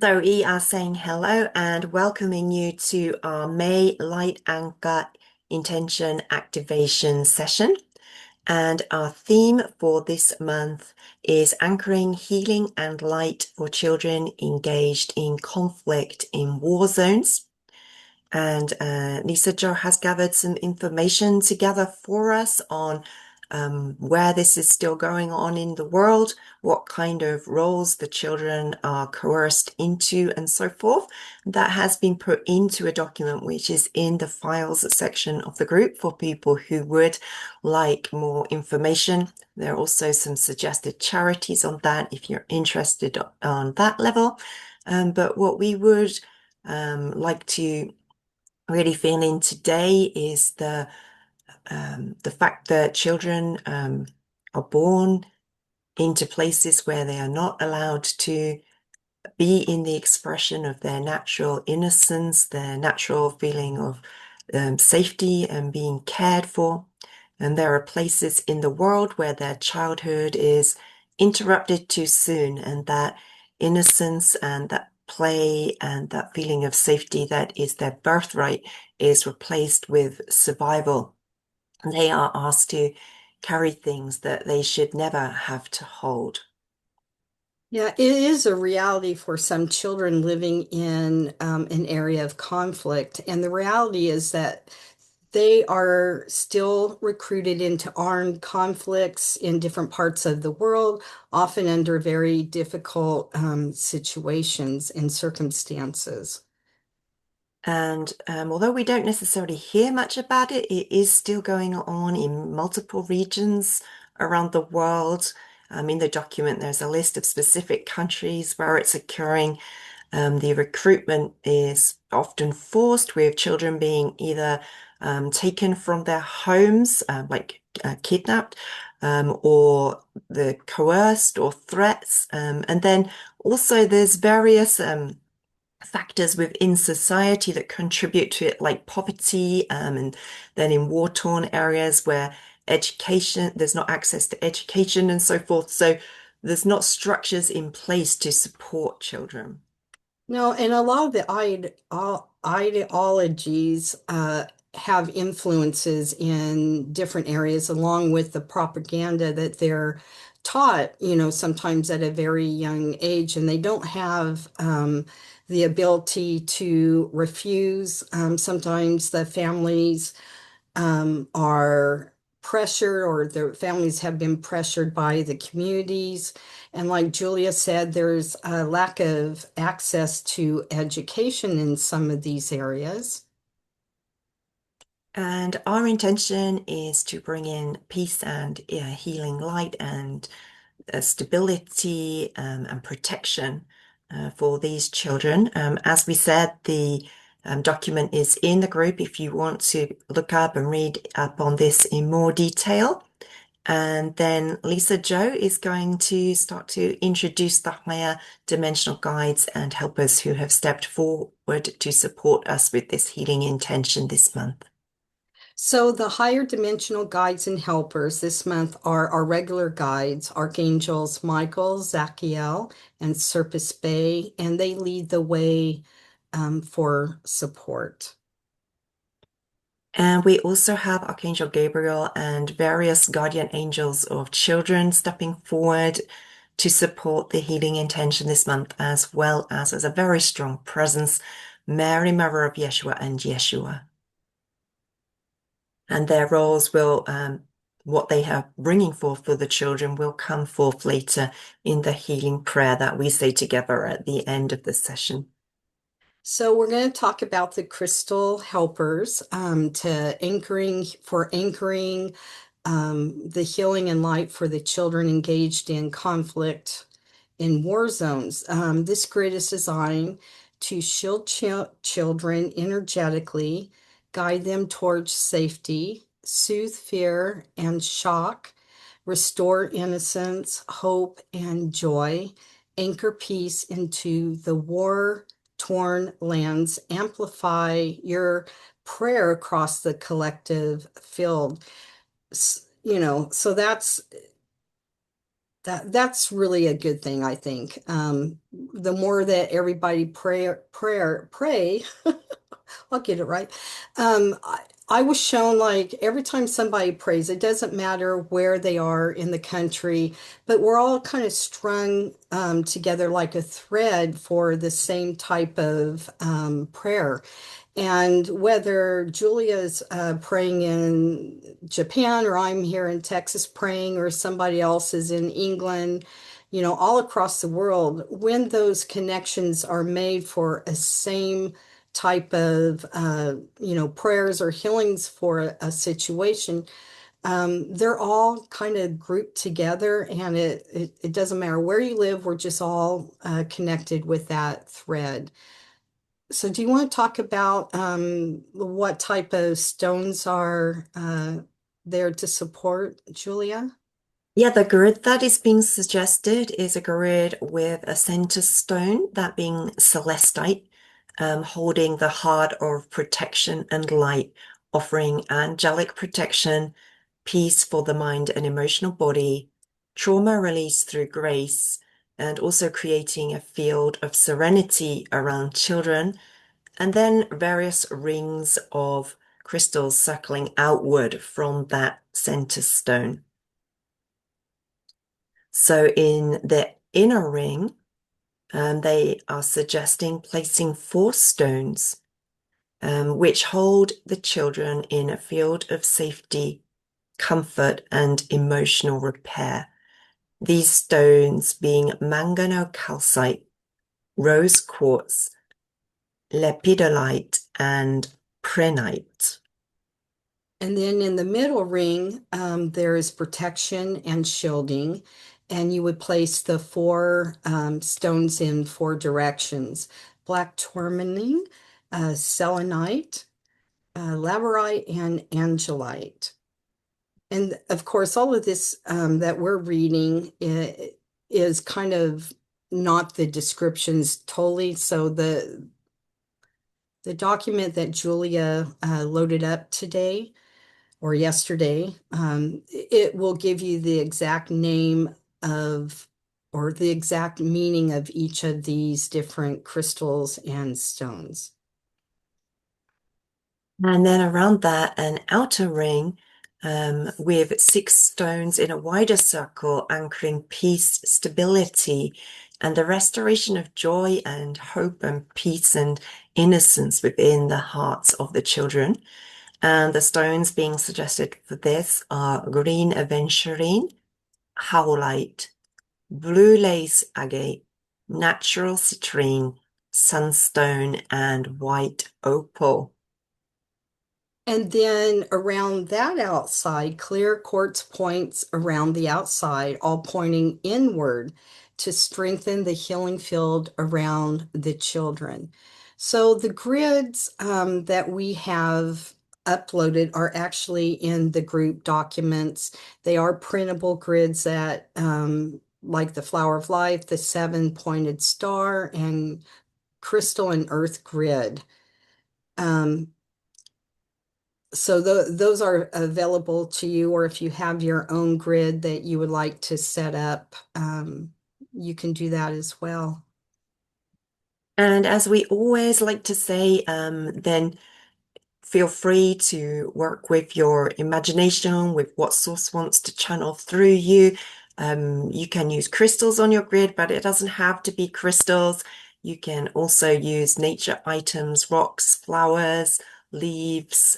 So we are saying hello and welcoming you to our May Light Anchor Intention Activation session. And our theme for this month is anchoring healing and light for children engaged in conflict in war zones. And Lisa Jo has gathered some information together for us on where this is still going on in the world, what kind of roles the children are coerced into, and so forth. That has been put into a document which is in the files section of the group for people who would like more information. There are also some suggested charities on that if you're interested on that level. But what we would like to really feeling today is the fact that children are born into places where they are not allowed to be in the expression of their natural innocence, their natural feeling of safety and being cared for. And there are places in the world where their childhood is interrupted too soon, and that innocence and that play and that feeling of safety that is their birthright is replaced with survival. They are asked to carry things that they should never have to hold. Yeah, it is a reality for some children living in an area of conflict. And the reality is that they are still recruited into armed conflicts in different parts of the world, often under very difficult situations and circumstances. And although we don't necessarily hear much about it, it is still going on in multiple regions around the world. In the document, there's a list of specific countries where it's occurring. The recruitment is often forced, with children being either taken from their homes, kidnapped, or the coerced or threats. And then also there's various factors within society that contribute to it, like poverty, and then in war-torn areas where education, there's not access to education and so forth. So there's not structures in place to support children. No, and a lot of the ideologies have influences in different areas, along with the propaganda that they're taught, sometimes at a very young age, and they don't have the ability to refuse. Sometimes the families are pressured, or their families have been pressured by the communities. And like Julia said, there's a lack of access to education in some of these areas. And our intention is to bring in peace and healing light and stability and protection for these children. As we said, the document is in the group if you want to look up and read up on this in more detail. And then Lisa Jo is going to start to introduce the higher dimensional guides and helpers who have stepped forward to support us with this healing intention this month. So the higher dimensional guides and helpers this month are our regular guides, Archangels Michael, Zachiel, and Serpis Bay, and they lead the way for support. And we also have Archangel Gabriel and various guardian angels of children stepping forward to support the healing intention this month, as well as a very strong presence, Mary, Mother of Yeshua and Yeshua. And their roles will, what they have bringing forth for the children will come forth later in the healing prayer that we say together at the end of the session. So we're going to talk about the crystal helpers to anchoring the healing and light for the children engaged in conflict in war zones. This grid is designed to shield children energetically, guide them towards safety, soothe fear and shock, restore innocence, hope, and joy, anchor peace into the war-torn lands, amplify your prayer across the collective field. So that's That's really a good thing, I think. The more that everybody pray, I'll get it right. I was shown like every time somebody prays, it doesn't matter where they are in the country, but we're all kind of strung together like a thread for the same type of prayer. And whether Julia's praying in Japan or I'm here in Texas praying or somebody else is in England, all across the world, when those connections are made for a same type of, prayers or healings for a situation, they're all kind of grouped together and it doesn't matter where you live, we're just all connected with that thread. So do you want to talk about what type of stones are there to support, Julia? Yeah, the grid that is being suggested is a grid with a center stone, that being celestite, holding the heart of protection and light, offering angelic protection, peace for the mind and emotional body, trauma release through grace, and also creating a field of serenity around children, and then various rings of crystals circling outward from that center stone. So in the inner ring, they are suggesting placing 4 stones, which hold the children in a field of safety, comfort, and emotional repair. These stones being manganocalcite, rose quartz, lepidolite, and prehnite. And then in the middle ring, there is protection and shielding. And you would place the 4 stones in 4 directions: black tourmaline, selenite, laverite, and angelite. And of course, all of this that we're reading is kind of not the descriptions totally. So the document that Julia loaded up today or yesterday, it will give you the exact name of or the exact meaning of each of these different crystals and stones. And then around that, an outer ring with 6 stones in a wider circle, anchoring peace, stability, and the restoration of joy and hope and peace and innocence within the hearts of the children. And the stones being suggested for this are green aventurine, howlite, blue lace agate, natural citrine, sunstone, and white opal. And then around that outside, clear quartz points around the outside, all pointing inward to strengthen the healing field around the children. So the grids that we have uploaded are actually in the group documents. They are printable grids that, like the Flower of Life, the 7-pointed star, and crystal and earth grid. So those are available to you, or if you have your own grid that you would like to set up, you can do that as well. And as we always like to say, then feel free to work with your imagination, with what source wants to channel through you. You can use crystals on your grid, but it doesn't have to be crystals. You can also use nature items, rocks, flowers, leaves,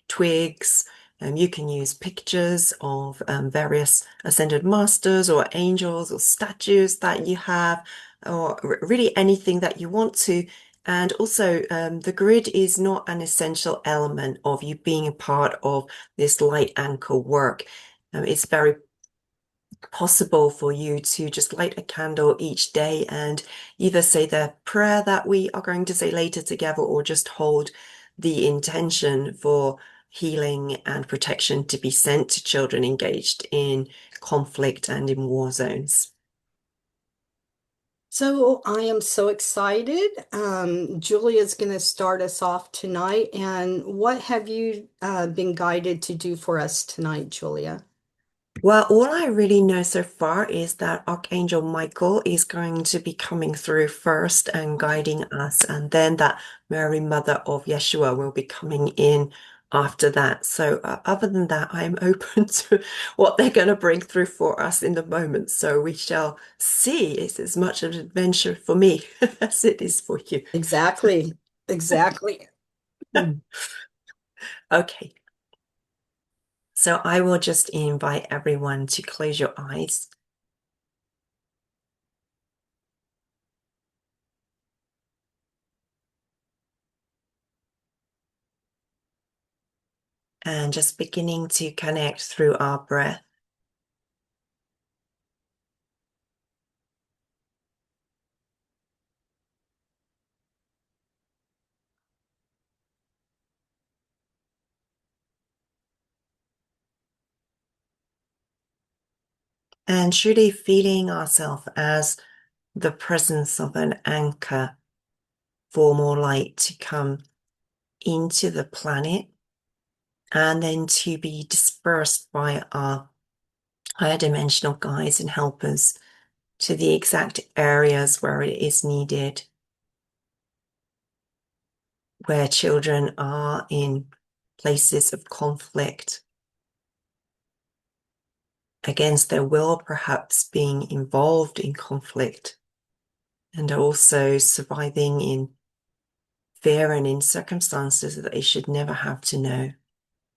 twigs. You can use pictures of various ascended masters or angels or statues that you have, or really anything that you want to. And also, the grid is not an essential element of you being a part of this light anchor work. It's very possible for you to just light a candle each day and either say the prayer that we are going to say later together, or just hold the intention for healing and protection to be sent to children engaged in conflict and in war zones. So I am so excited. Julia's going to start us off tonight. And what have you been guided to do for us tonight, Julia? Well, all I really know so far is that Archangel Michael is going to be coming through first and Okay. guiding us, and then that Mary, Mother of Yeshua, will be coming in after that. So, other than that, I'm open to what they're going to bring through for us in the moment. So, we shall see. It's as much of an adventure for me as it is for you. Exactly. Exactly. Hmm. Okay, so I will just invite everyone to close your eyes. And just beginning to connect through our breath. And truly feeling ourselves as the presence of an anchor for more light to come into the planet and then to be dispersed by our higher dimensional guides and helpers to the exact areas where it is needed, where children are in places of conflict against their will, perhaps being involved in conflict, and also surviving in fear and in circumstances that they should never have to know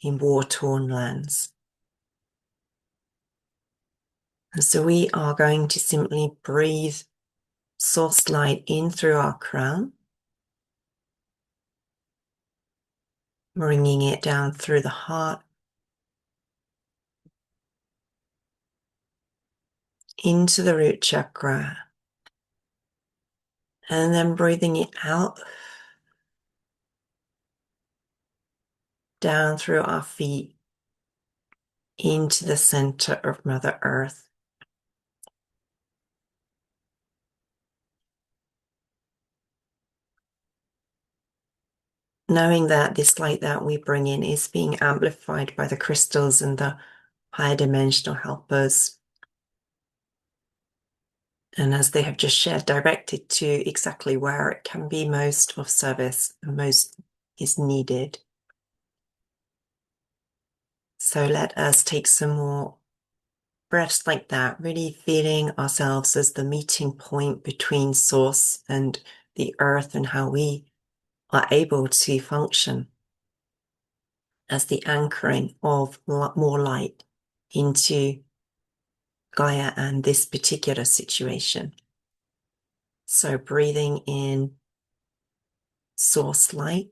in war-torn lands. And so we are going to simply breathe source light in through our crown, bringing it down through the heart, into the root chakra, and then breathing it out down through our feet into the center of Mother Earth. Knowing that this light that we bring in is being amplified by the crystals and the higher dimensional helpers. And as they have just shared, directed to exactly where it can be most of service and most is needed. So let us take some more breaths like that, really feeling ourselves as the meeting point between source and the earth and how we are able to function as the anchoring of more light into Gaia and this particular situation. So breathing in source light,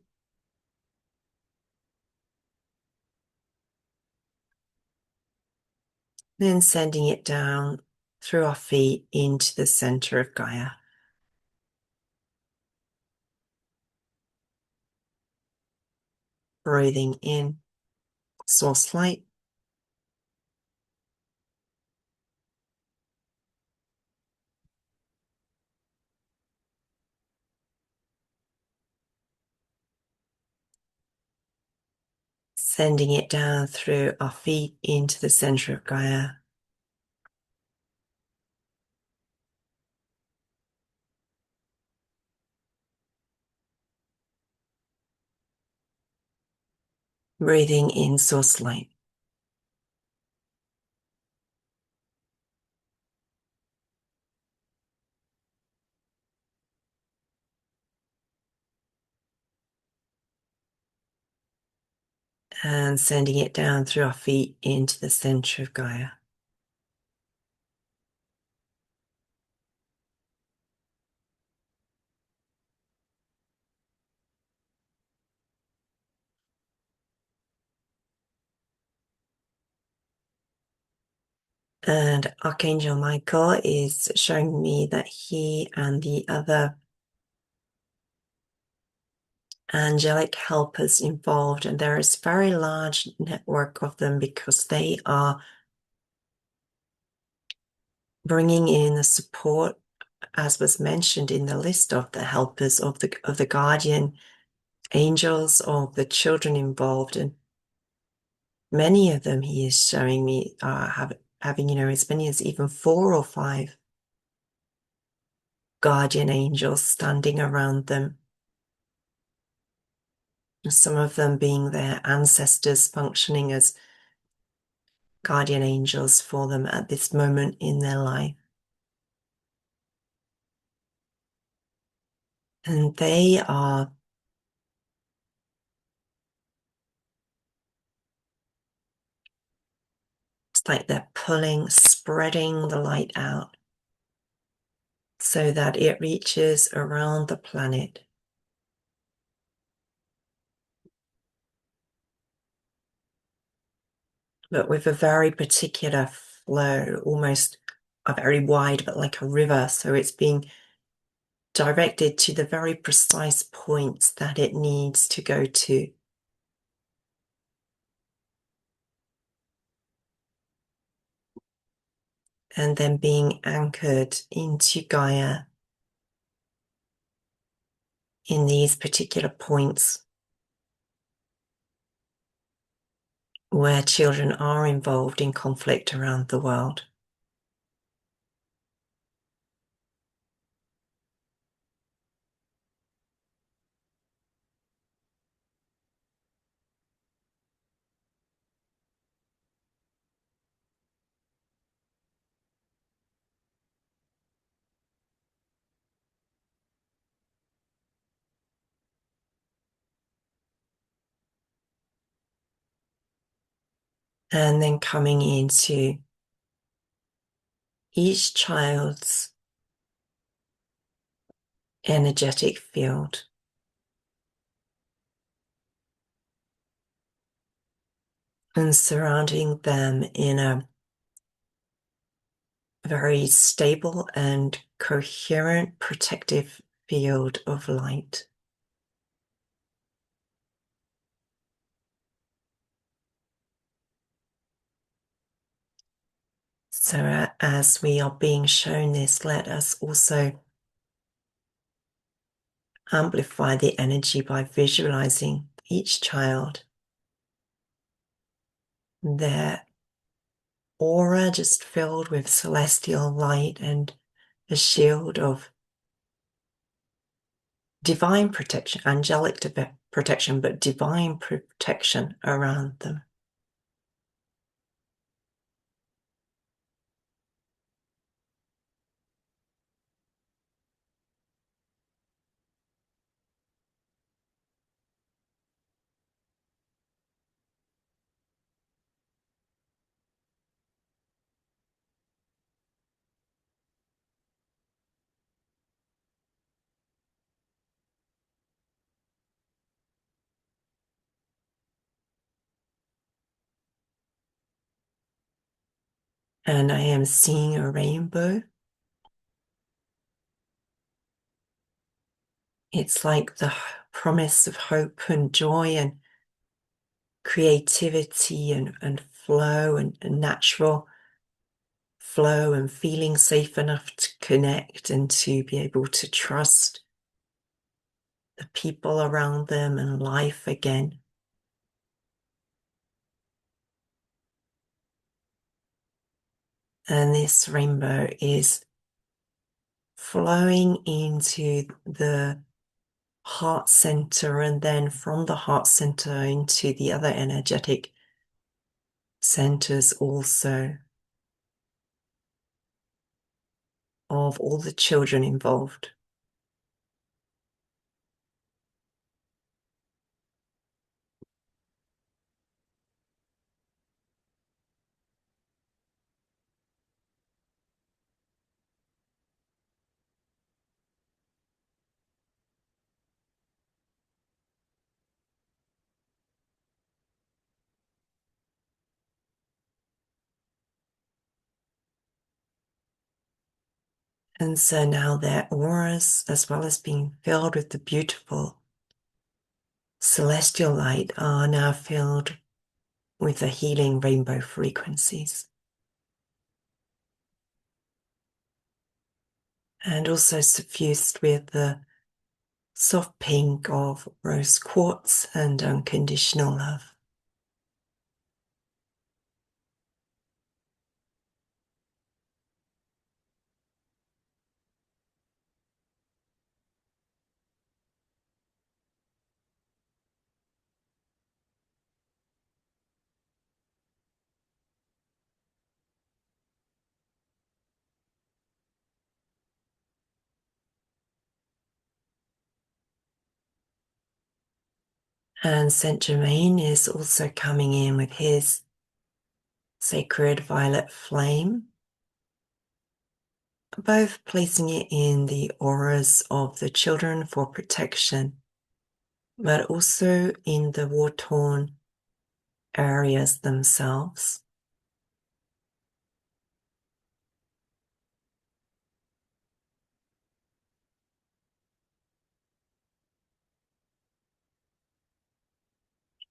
then sending it down through our feet into the center of Gaia. Breathing in source light, sending it down through our feet into the center of Gaia. Breathing in source light. And sending it down through our feet into the center of Gaia. And Archangel Michael is showing me that he and the other angelic helpers involved, and there is a very large network of them because they are bringing in the support, as was mentioned in the list of the helpers of the guardian angels, of the children involved, and Many of them, he is showing me, having, as many as even 4 or 5 guardian angels standing around them. Some of them being their ancestors functioning as guardian angels for them at this moment in their life. And they are it's like they're spreading the light out so that it reaches around the planet. But with a very particular flow, almost a very wide, but like a river. So it's being directed to the very precise points that it needs to go to. And then being anchored into Gaia in these particular points where children are involved in conflict around the world. And then coming into each child's energetic field. And surrounding them in a very stable and coherent protective field of light. So as we are being shown this, let us also amplify the energy by visualizing each child, their aura just filled with celestial light and a shield of divine protection, angelic protection, but divine protection around them. And I am seeing a rainbow. It's like the promise of hope and joy and creativity and flow and natural flow and feeling safe enough to connect and to be able to trust the people around them and life again. And this rainbow is flowing into the heart center and then from the heart center into the other energetic centers also of all the children involved. And so now their auras, as well as being filled with the beautiful celestial light, are now filled with the healing rainbow frequencies. And also suffused with the soft pink of rose quartz and unconditional love. And Saint Germain is also coming in with his sacred violet flame, both placing it in the auras of the children for protection, but also in the war-torn areas themselves.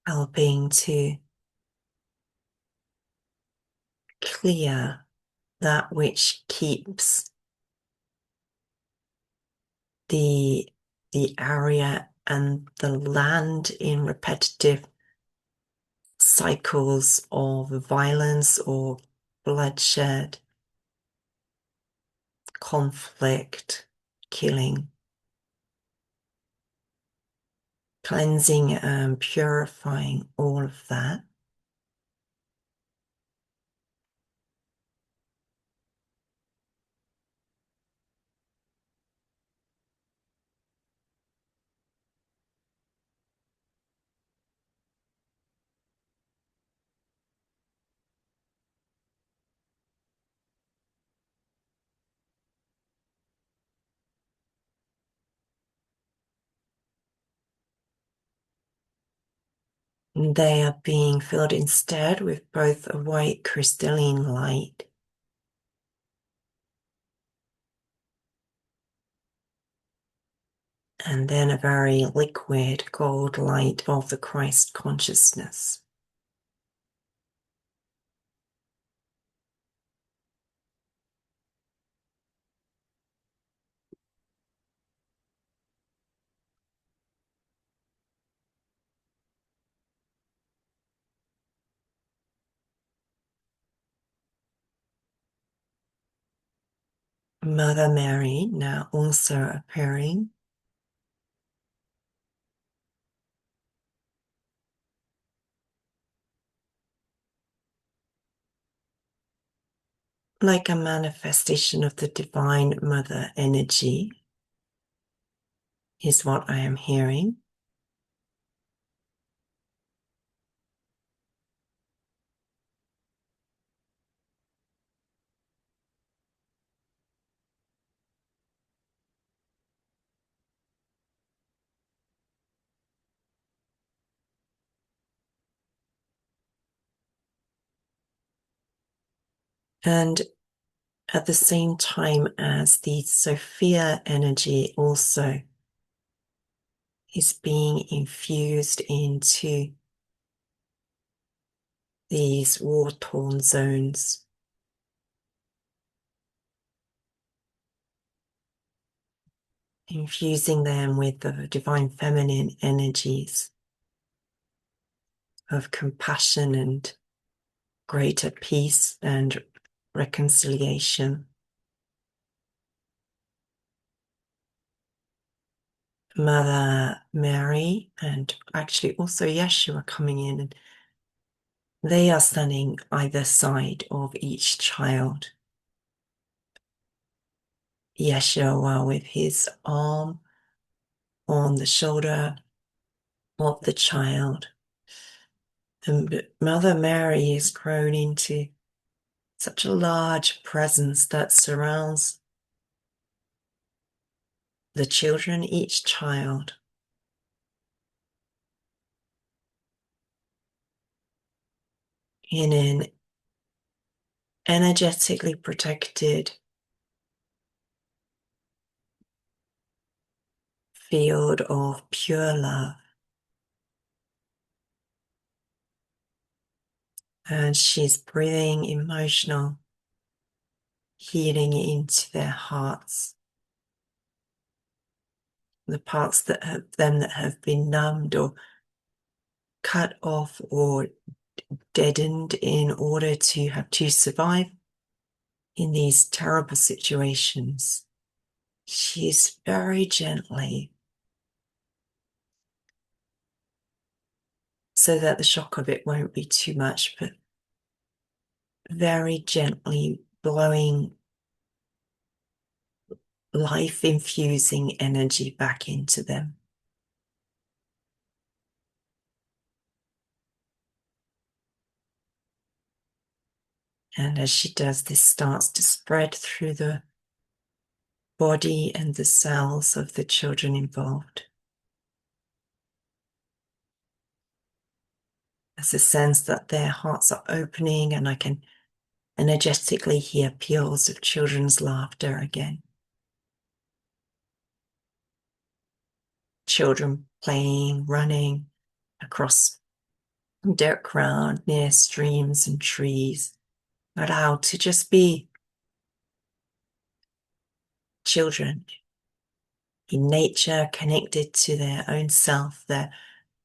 Helping to clear that which keeps the area and the land in repetitive cycles of violence or bloodshed, conflict, killing, cleansing and purifying all of that. They are being filled instead with both a white crystalline light and then a very liquid gold light of the Christ consciousness. Mother Mary now also appearing, like a manifestation of the Divine Mother energy, is what I am hearing. And at the same time as the Sophia energy also is being infused into these war-torn zones. Infusing them with the divine feminine energies of compassion and greater peace and reconciliation. Mother Mary and actually also Yeshua coming in, and they are standing either side of each child. Yeshua with his arm on the shoulder of the child. And Mother Mary is grown into such a large presence that surrounds the children, each child. In an energetically protected field of pure love. And she's breathing emotional healing into their hearts. The parts that have been numbed or cut off or deadened in order to have to survive in these terrible situations. She's very gently, so that the shock of it won't be too much, but very gently blowing life-infusing energy back into them. And as she does, this starts to spread through the body and the cells of the children involved. There's a sense that their hearts are opening, and I can energetically hear peals of children's laughter again. Children playing, running across dirt ground near streams and trees, allowed to just be children in nature, connected to their own self, their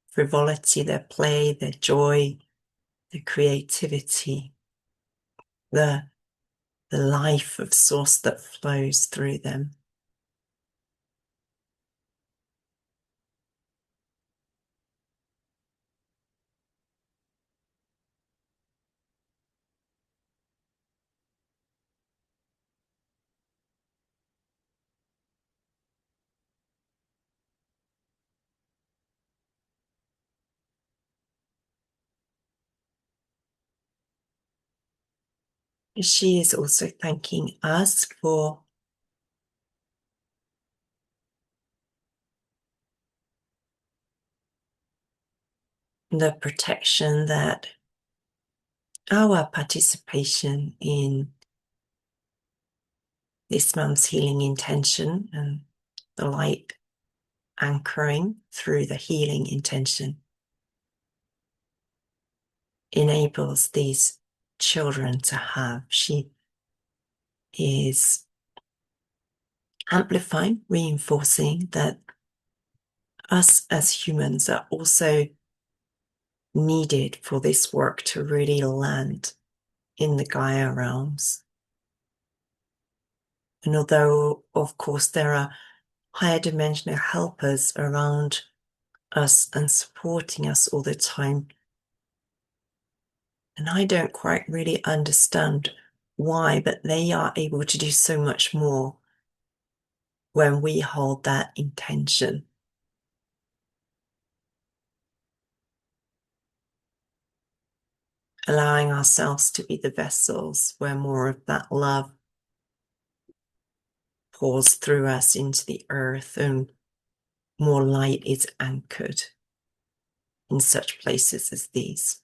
frivolity, their play, their joy, their creativity, the life of source that flows through them. She is also thanking us for the protection that our participation in this month's healing intention and the light anchoring through the healing intention enables these children to have. She is amplifying, reinforcing that us as humans are also needed for this work to really land in the Gaia realms. And although, of course, there are higher dimensional helpers around us and supporting us all the time, and I don't quite really understand why, but they are able to do so much more when we hold that intention. Allowing ourselves to be the vessels where more of that love pours through us into the earth and more light is anchored in such places as these.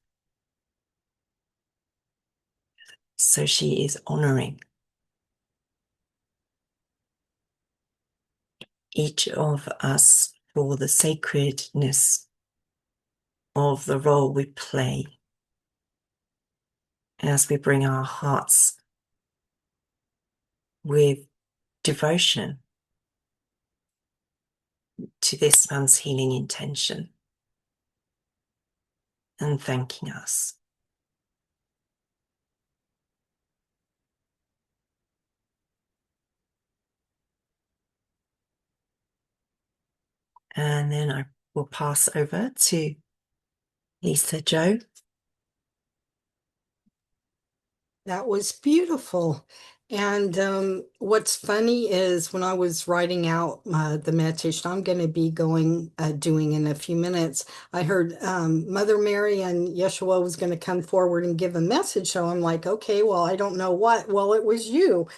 So she is honoring each of us for the sacredness of the role we play as we bring our hearts with devotion to this month's healing intention and thanking us. And then I will pass over to Lisa Jo. That was beautiful. And what's funny is when I was writing out the meditation I'm going to be doing in a few minutes, I heard Mother Mary and Yeshua was going to come forward and give a message. So I'm like, okay, well, I don't know what. Well, it was you.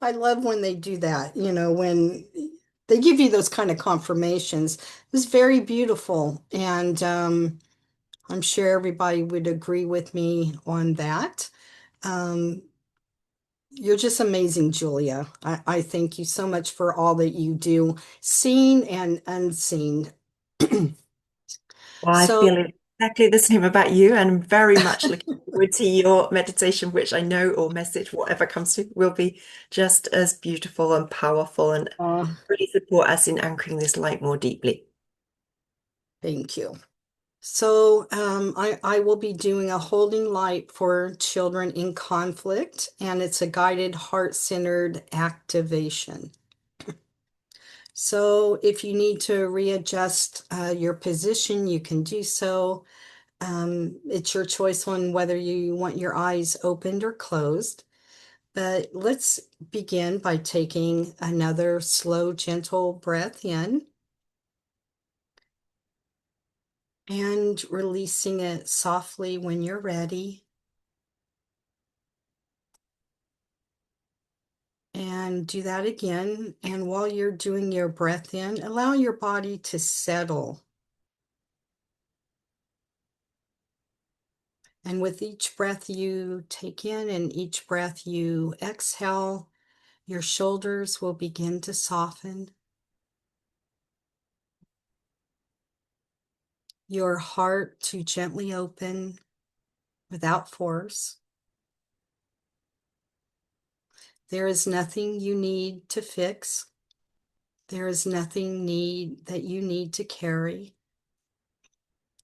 I love when they do that, when they give you those kind of confirmations. It was very beautiful. And I'm sure everybody would agree with me on that. Um, you're just amazing, Julia. I thank you so much for all that you do, seen and unseen. Well, I So, feel exactly the same about you, and I'm very much looking forward to your meditation, which I know or message, whatever comes to, will be just as beautiful and powerful and uh, really support us in anchoring this light more deeply. thank you. So I will be doing a holding light for children in conflict, and it's a guided heart-centered activation. So if you need to readjust your position, you can do so. It's your choice on whether you want your eyes opened or closed. But let's begin by taking another slow, gentle breath in. and releasing it softly when you're ready. And do that again. And while you're doing your breath in, allow your body to settle. And with each breath you take in and each breath you exhale, your shoulders will begin to soften. Your heart to gently open without force. There is nothing you need to fix. There is nothing that you need to carry.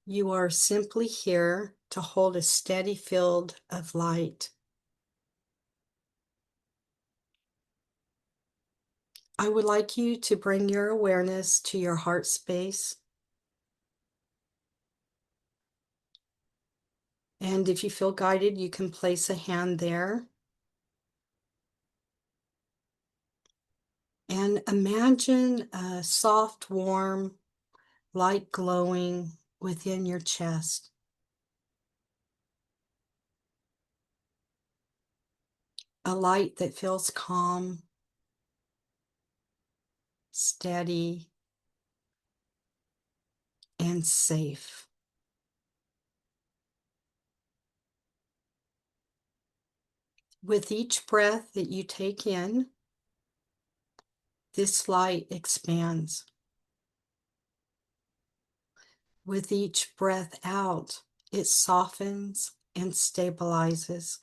You are simply here to hold a steady field of light. I would like you to bring your awareness to your heart space. And if you feel guided, you can place a hand there. And imagine a soft, warm light glowing within your chest. A light that feels calm, steady, and safe. With each breath that you take in, this light expands. With each breath out, it softens and stabilizes.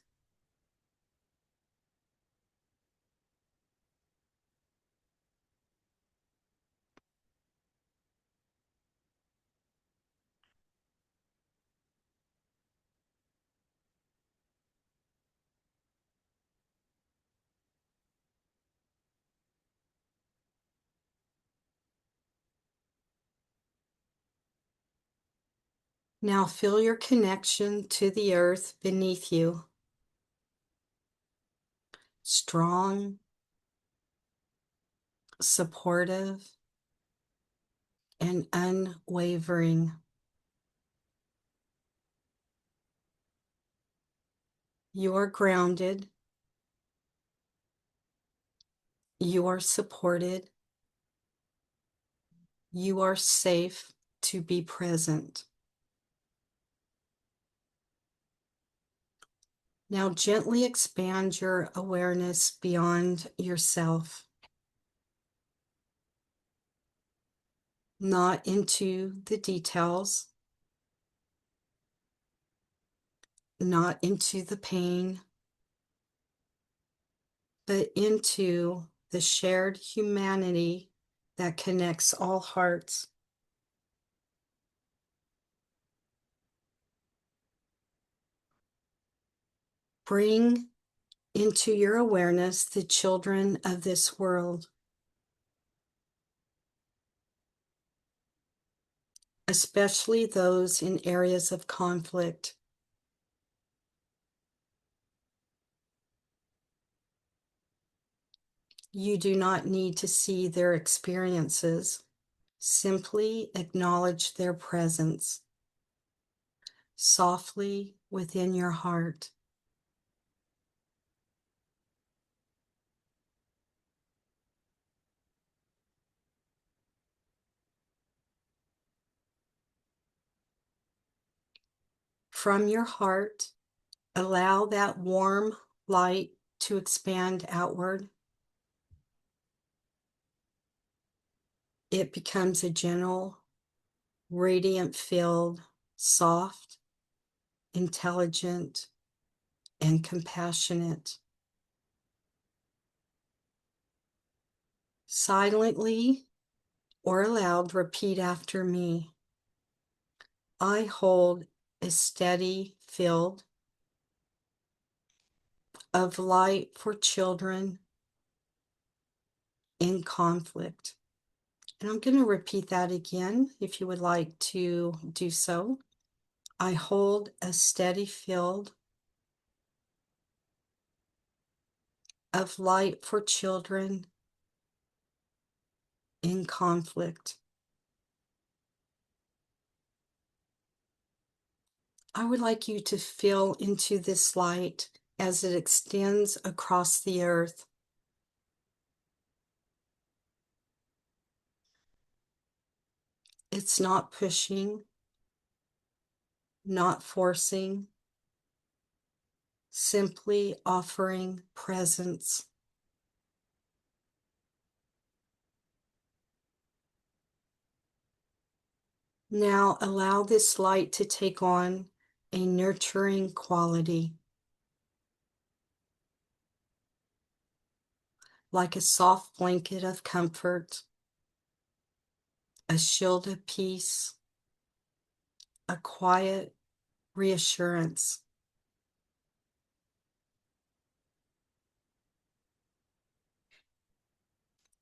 Now feel your connection to the earth beneath you. Strong, supportive, and unwavering. You are grounded. You are supported. You are safe to be present. Now gently expand your awareness beyond yourself, not into the details, not into the pain, but into the shared humanity that connects all hearts. Bring into your awareness the children of this world, especially those in areas of conflict. You do not need to see their experiences. Simply acknowledge their presence softly within your heart. From your heart, allow that warm light to expand outward. It becomes a gentle, radiant field, soft, intelligent, and compassionate. Silently or aloud, repeat after me. I hold a steady field of light for children in conflict. And I'm going to repeat that again if you would like to do so. I hold a steady field of light for children in conflict. I would like you to feel into this light as it extends across the earth. It's not pushing, not forcing, simply offering presence. Now allow this light to take on a nurturing quality, like a soft blanket of comfort, a shield of peace, a quiet reassurance.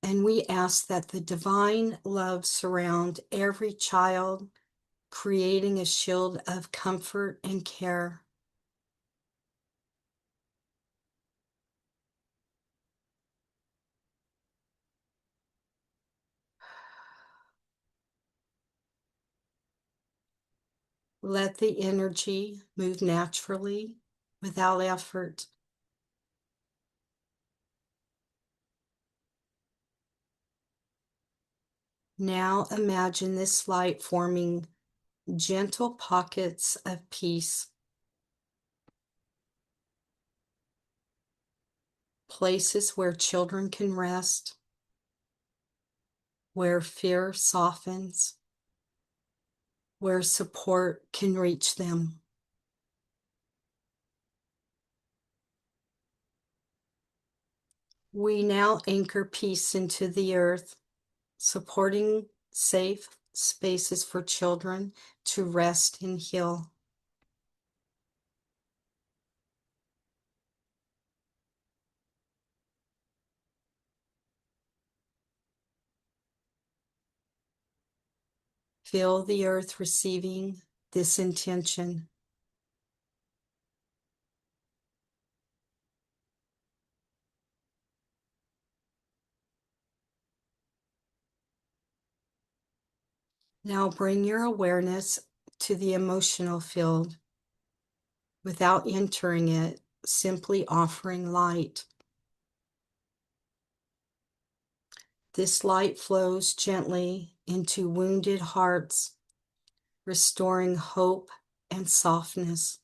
And we ask that the divine love surround every child, creating a shield of comfort and care. Let the energy move naturally, without effort. Now imagine this light forming gentle pockets of peace, places where children can rest, where fear softens, where support can reach them. We now anchor peace into the earth, supporting safe spaces for children to rest and heal. Feel the earth receiving this intention. Now bring your awareness to the emotional field without entering it, simply offering light. This light flows gently into wounded hearts, restoring hope and softness.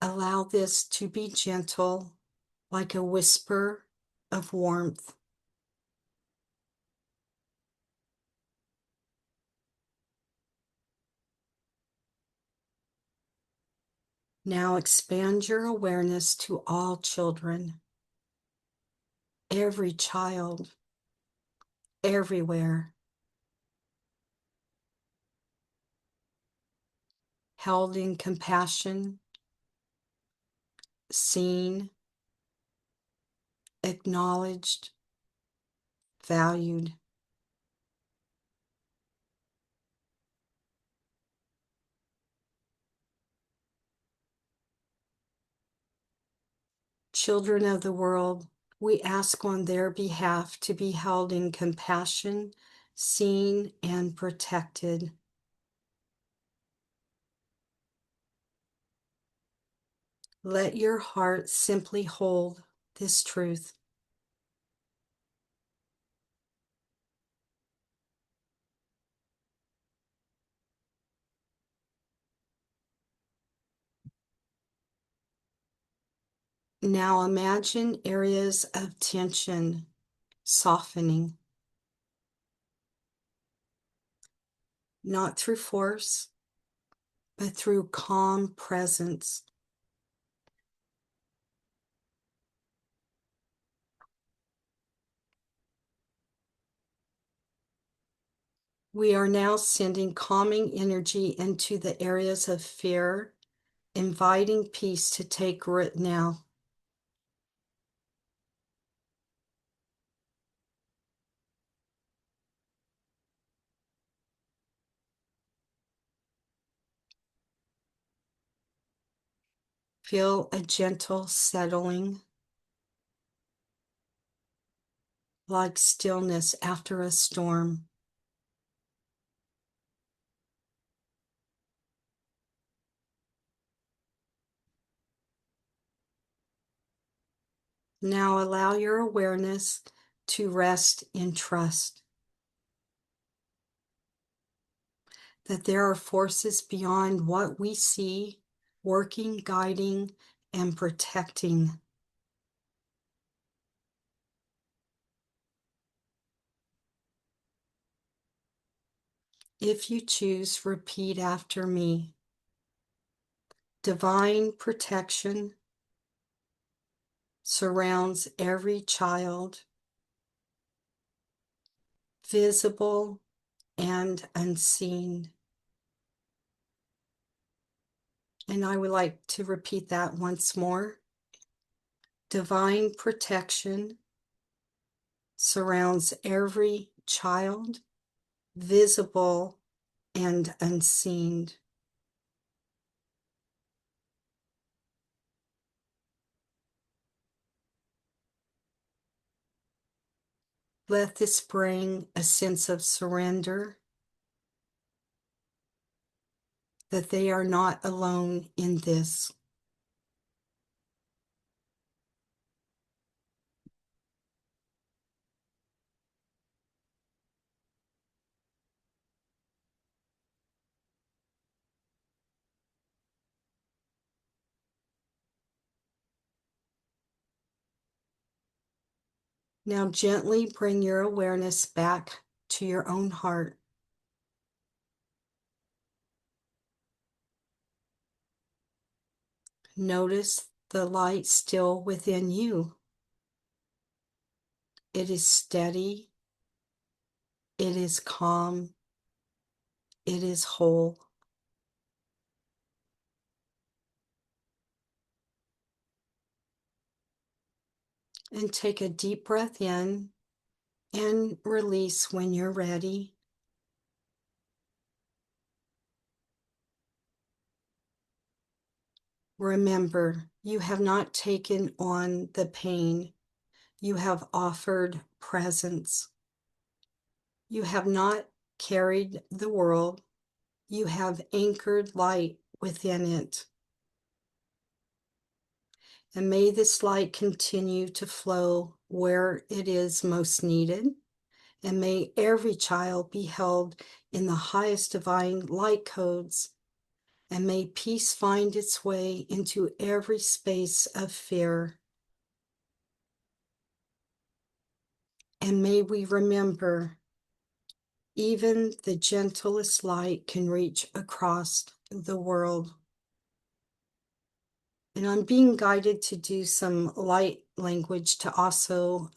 Allow this to be gentle, like a whisper of warmth. Now expand your awareness to all children, every child, everywhere, held in compassion, seen, acknowledged, valued. Children of the world, we ask on their behalf to be held in compassion, seen, and protected. Let your heart simply hold this truth. Now imagine areas of tension softening, not through force, but through calm presence. We are now sending calming energy into the areas of fear, inviting peace to take root now. Feel a gentle settling. like stillness after a storm. Now allow your awareness to rest in trust that there are forces beyond what we see, working, guiding, and protecting. If you choose, repeat after me. Divine protection surrounds every child, visible and unseen. And I would like to repeat that once more. Divine protection surrounds every child, visible and unseen. Let this bring a sense of surrender, that they are not alone in this. Now gently bring your awareness back to your own heart. Notice the light still within you. It is steady, it is calm, it is whole. And take a deep breath in and release when you're ready. Remember, you have not taken on the pain. You have offered presence. You have not carried the world. You have anchored light within it. And may this light continue to flow where it is most needed. And may every child be held in the highest divine light codes. And may peace find its way into every space of fear. And may we remember, even the gentlest light can reach across the world. And I'm being guided to do some light language to also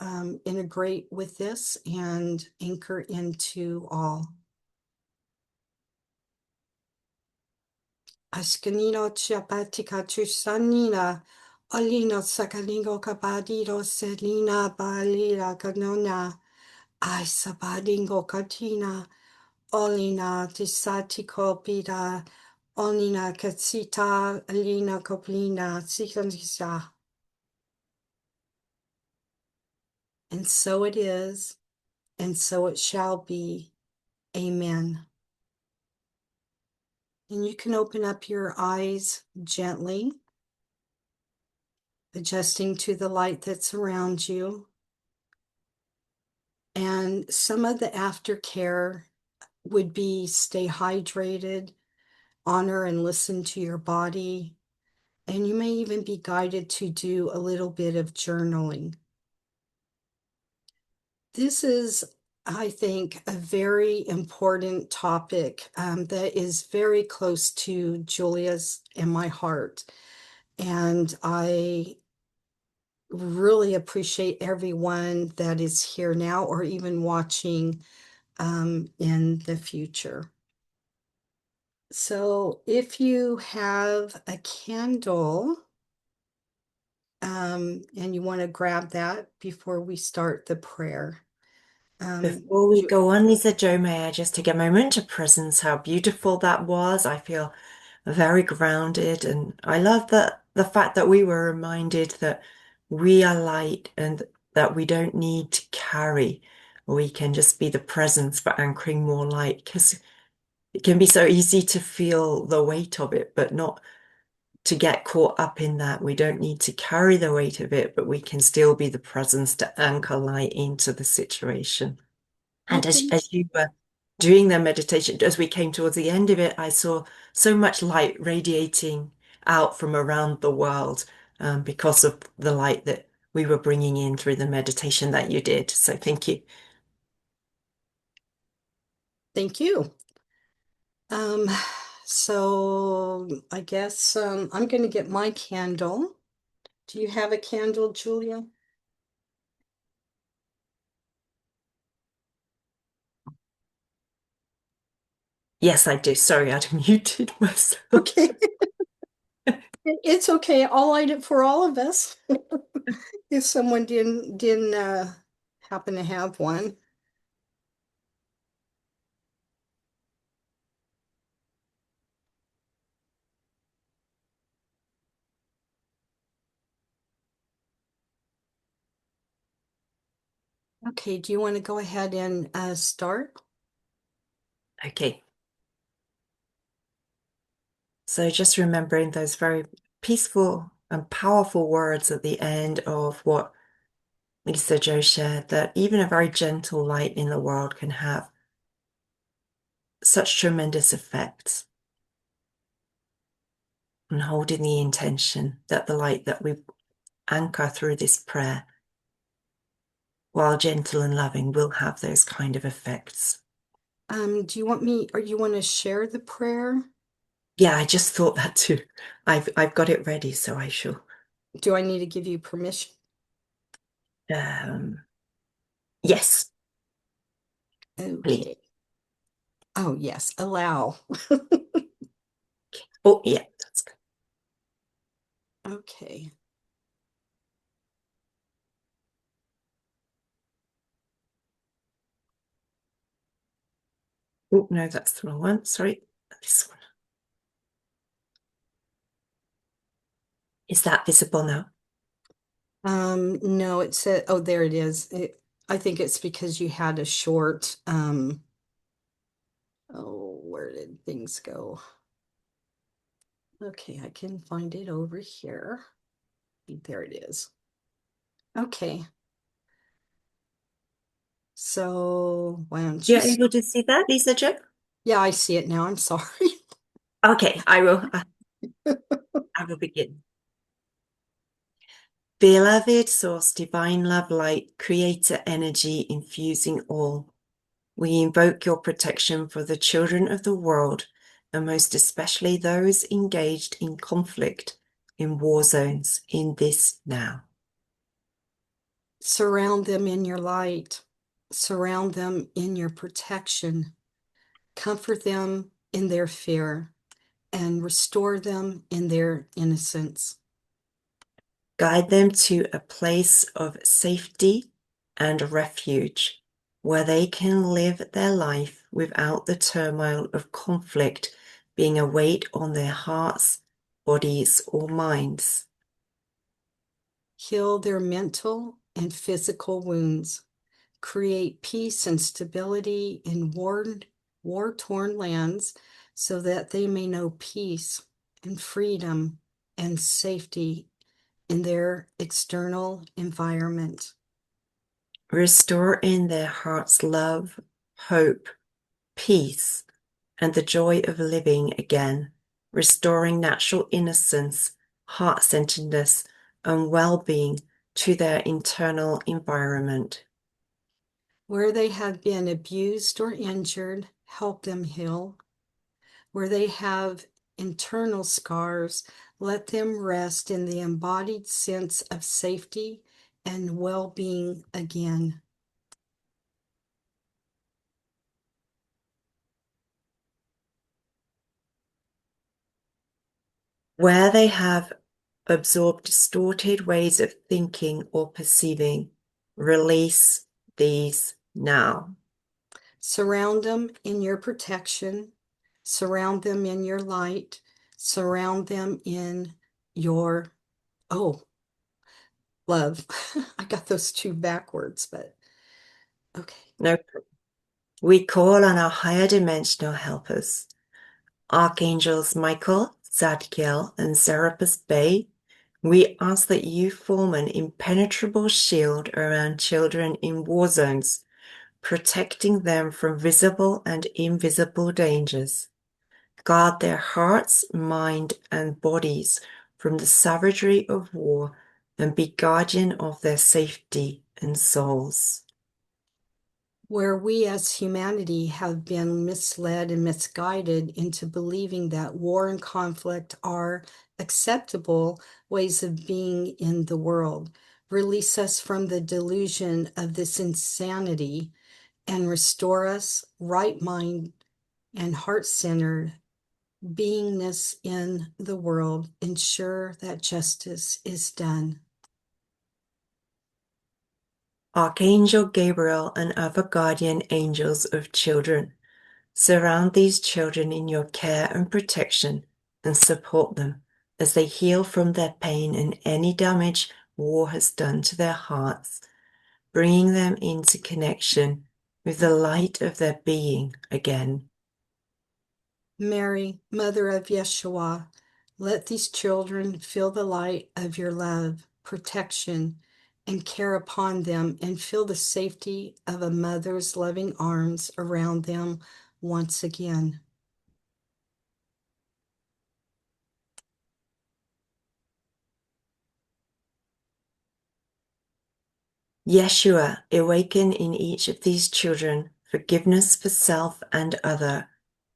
integrate with this and anchor into all. Askanino chiapatika chusanina, olino sakalingo kabadiro selina balira kanona, ai sabadingo katina, olina tisatiko pida, olina katsita, alina koplina, sikanisa. And so it is, and so it shall be. Amen. And you can open up your eyes gently, adjusting to the light that's around you. And some of the aftercare would be stay hydrated, honor and listen to your body, and you may even be guided to do a little bit of journaling. This is, I think, a very important topic that is very close to Julia's and my heart. And I really appreciate everyone that is here now or even watching in the future. So if you have a candle and you want to grab that before we start the prayer. Before we go on, Lisa Jo, may I just take a moment to presence how beautiful that was? I feel very grounded, and I love that the fact that we were reminded that we are light and that we don't need to carry. We can just be the presence for anchoring more light, because it can be so easy to feel the weight of it, but not to get caught up in that. We don't need to carry the weight of it, but we can still be the presence to anchor light into the situation. And Okay. as you were doing the meditation, as we came towards the end of it, I saw so much light radiating out from around the world, because of the light that we were bringing in through the meditation that you did. So thank you. Thank you. Um, so I guess I'm going to get my candle. Do you have a candle, Julia? Yes, I do. Sorry, I'd muted myself. Okay. It's okay. I'll light it for all of us if someone didn't happen to have one. Okay, do you want to go ahead and start? Okay. So just remembering those very peaceful and powerful words at the end of what Lisa Jo shared, that even a very gentle light in the world can have such tremendous effects. And holding the intention that the light that we anchor through this prayer, while gentle and loving, will have those kind of effects. Do you want me, or you want to share the prayer? Yeah, I just thought that too. I've got it ready, so I shall. Do I need to give you permission? Um, yes, please. Okay. Oh, yes, allow. Oh, yeah, that's good. Okay. Oh, no, that's the wrong one. Sorry, this one. Is that visible now? No, it said, oh, there it is. I think it's because you had a short, oh, where did things go? Okay, I can find it over here. There it is. Okay. So why don't you? You're able to see that, Lisa Jo? Yeah, I see it now. I'm sorry. Okay, I will begin. Beloved source, divine love light, creator energy infusing all. We invoke your protection for the children of the world, and most especially those engaged in conflict in war zones in this now. Surround them in your light. Surround them in your protection. Comfort them in their fear and restore them in their innocence. Guide them to a place of safety and refuge where they can live their life without the turmoil of conflict being a weight on their hearts, bodies, or minds. Heal their mental and physical wounds. Create peace and stability in war-torn lands so that they may know peace and freedom and safety in their external environment. Restore in their hearts love, hope, peace, and the joy of living again, restoring natural innocence, heart-centeredness, and well-being to their internal environment. Where they have been abused or injured, help them heal. Where they have internal scars, let them rest in the embodied sense of safety and well-being again. Where they have absorbed distorted ways of thinking or perceiving, release these now. Surround them in your protection. Surround them in your light. Surround them in your, oh, love. I got those two backwards, but okay. No, we call on our higher dimensional helpers, Archangels Michael, Zadkiel, and Serapis Bey. We ask that you form an impenetrable shield around children in war zones, protecting them from visible and invisible dangers. Guard their hearts, mind, and bodies from the savagery of war, and be guardian of their safety and souls. Where we as humanity have been misled and misguided into believing that war and conflict are acceptable ways of being in the world. Release us from the delusion of this insanity and restore us right mind and heart-centered beingness in the world. Ensure that justice is done. Archangel Gabriel and other guardian angels of children, surround these children in your care and protection and support them as they heal from their pain and any damage war has done to their hearts, bringing them into connection with the light of their being again. Mary, Mother of Yeshua, let these children feel the light of your love, protection, and care upon them, and feel the safety of a mother's loving arms around them once again. Yeshua, awaken in each of these children forgiveness for self and other,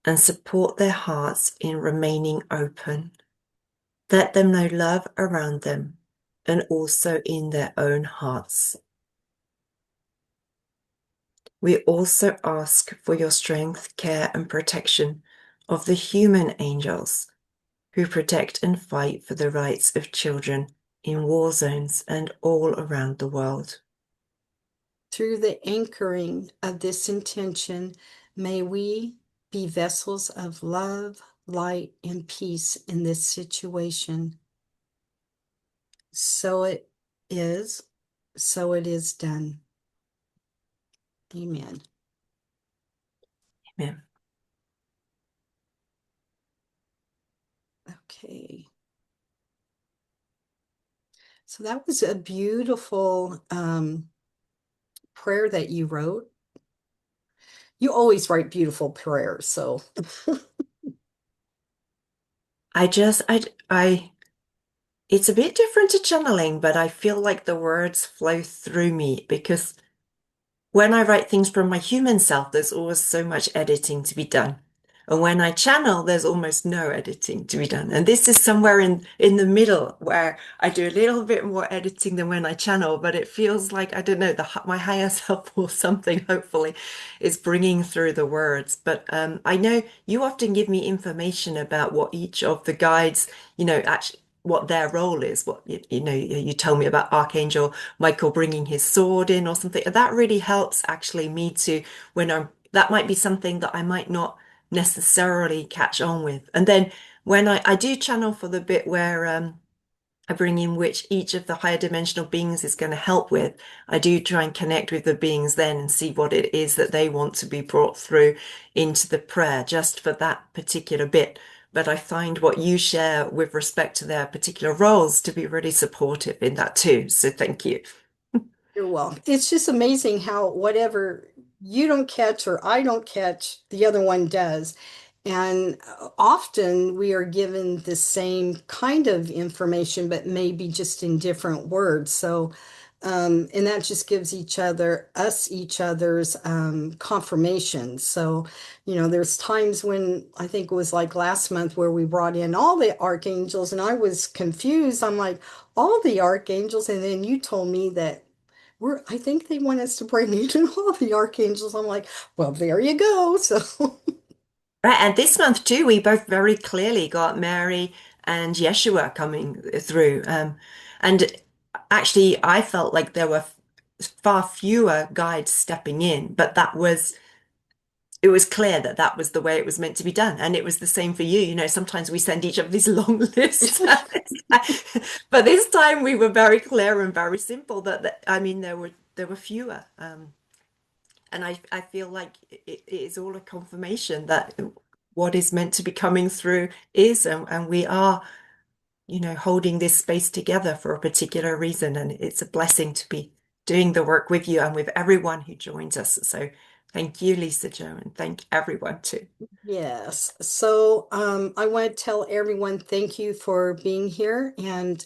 and support their hearts in remaining open. Let them know love around them and also in their own hearts. We also ask for your strength, care, and protection of the human angels who protect and fight for the rights of children in war zones and all around the world. Through the anchoring of this intention, may we be vessels of love, light, and peace in this situation. So it is, so it is done. Amen. Amen. Okay. So that was a beautiful prayer that you wrote. You always write beautiful prayers, so I it's a bit different to channeling, but I feel like the words flow through me because when I write things from my human self, there's always so much editing to be done. And when I channel, there's almost no editing to be done. And this is somewhere in the middle where I do a little bit more editing than when I channel, but it feels like, I don't know, my higher self or something, hopefully, is bringing through the words. But I know you often give me information about what each of the guides, actually what their role is. What you tell me about Archangel Michael bringing his sword in or something. That really helps actually me to that might be something that I might not necessarily catch on with. And then when I do channel for the bit where I bring in which each of the higher dimensional beings is going to help with, I do try and connect with the beings then and see what it is that they want to be brought through into the prayer just for that particular bit. But I find what you share with respect to their particular roles to be really supportive in that too. So thank you. you're welcome. It's just amazing how whatever you don't catch or I don't catch, the other one does. And often we are given the same kind of information, but maybe just in different words. So, and that just gives each other's confirmation. So, there's times when I think it was like last month where we brought in all the archangels and I was confused. I'm like, all the archangels. And then you told me that I think they want us to bring in all the archangels. I'm like, well, there you go. So. Right, and this month too, we both very clearly got Mary and Yeshua coming through. And actually, I felt like there were far fewer guides stepping in, but that was it was clear that that was the way it was meant to be done. And it was the same for you. You know, sometimes we send each other these long lists. But this time we were very clear and very simple that I mean, there were fewer. And I feel like it is all a confirmation that what is meant to be coming through is, and we are, you know, holding this space together for a particular reason. And it's a blessing to be doing the work with you and with everyone who joins us. So thank you, Lisa Jo, and thank everyone too. Yes. So I want to tell everyone thank you for being here. And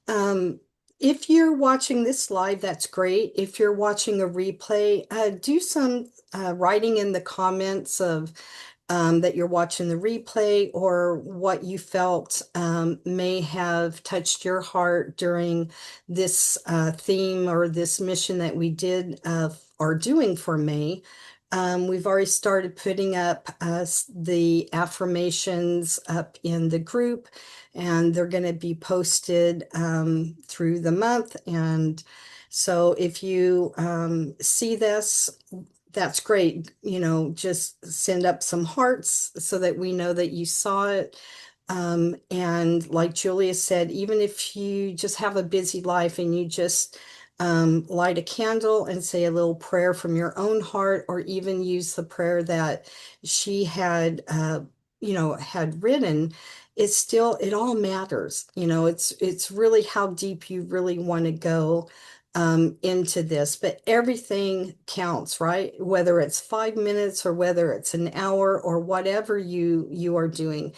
um, if you're watching this live, that's great. If you're watching a replay, do some writing in the comments of that you're watching the replay or what you felt may have touched your heart during this theme or this mission that we did are doing for May. We've already started putting up the affirmations up in the group, and they're going to be posted through the month. And so if you see this, that's great. You know, just send up some hearts so that we know that you saw it. And like Julia said, even if you just have a busy life and you just light a candle and say a little prayer from your own heart, or even use the prayer that she had, had written, it's still, it all matters. You know, it's really how deep you really want to go into this, but everything counts, right? Whether it's 5 minutes or whether it's an hour or whatever you are doing.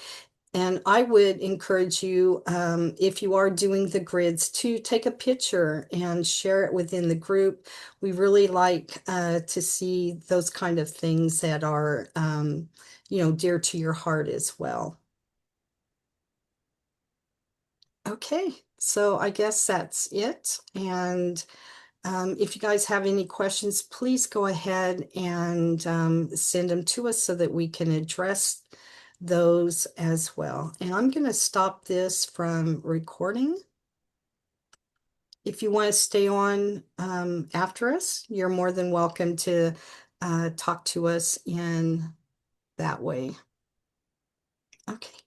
And I would encourage you, if you are doing the grids, to take a picture and share it within the group. We really like to see those kind of things that are, dear to your heart as well. Okay, so I guess that's it. And if you guys have any questions, please go ahead and send them to us so that we can address those as well. And I'm going to stop this from recording. If you want to stay on after us, you're more than welcome to talk to us in that way. Okay.